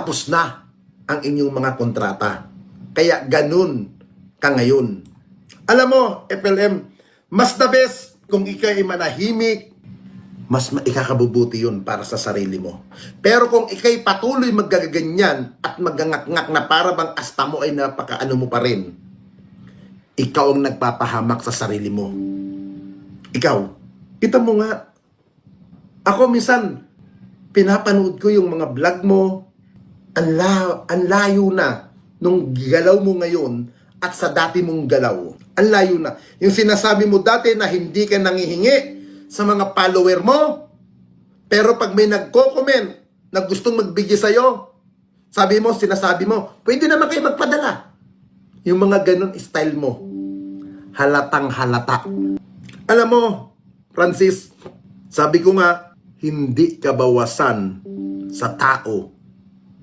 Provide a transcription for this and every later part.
tapos na ang inyong mga kontrata. Kaya ganun ka ngayon. Alam mo, FLM, mas the best kung ikaw ay manahimik, mas ikakabubuti yun para sa sarili mo. Pero kung ikay patuloy maggaganyan at magangak-ngak na para bang asta mo ay napakaano mo pa rin, ikaw ang nagpapahamak sa sarili mo. Ikaw, kita mo nga, ako minsan, pinapanood ko yung mga vlog mo, ang layo na nung galaw mo ngayon at sa dati mong galaw. Ang layo na. Yung sinasabi mo dati na hindi ka nangihingi sa mga follower mo, pero pag may nagko-comment na gustong magbigay sa'yo, sinasabi mo, pwede naman kayo magpadala. Yung mga ganun style mo, halatang halata. Alam mo, Francis, sabi ko nga, hindi kabawasan sa tao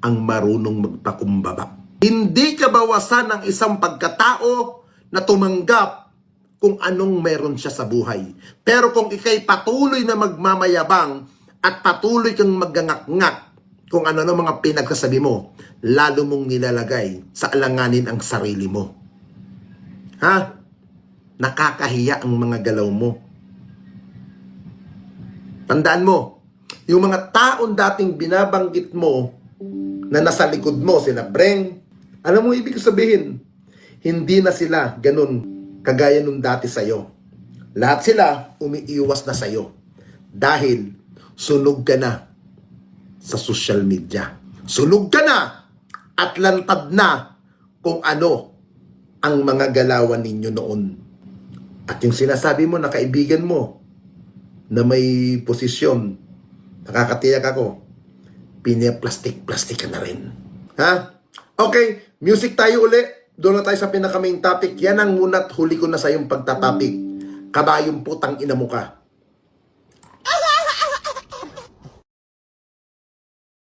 ang marunong magpakumbaba. Hindi kabawasan ang isang pagkatao na tumanggap kung anong meron siya sa buhay. Pero kung ikay patuloy na magmamayabang at patuloy kang magangak-ngak kung ano ng mga pinagsasabi mo, lalo mong nilalagay sa alanganin ang sarili mo. Ha? Nakakahiya ang mga galaw mo. Tandaan mo, yung mga taon dating binabanggit mo na nasa likod mo, sila Breng, alam mo ibig sabihin, hindi na sila ganun kagaya nung dati sa'yo. Lahat sila umiiwas na sa'yo dahil sunog ka na sa social media. Sunog ka na at lantad na kung ano ang mga galawan ninyo noon. At yung sinasabi mo na kaibigan mo na may posisyon, nakakatiyak ako, pinaplastik-plastik ka na rin. Ha? Okay, music tayo uli. Doon na tayo sa pinaka-main topic. Yan ang muna't huli ko na sa iyong pagtatapik. Kabayong putang ina mo ka.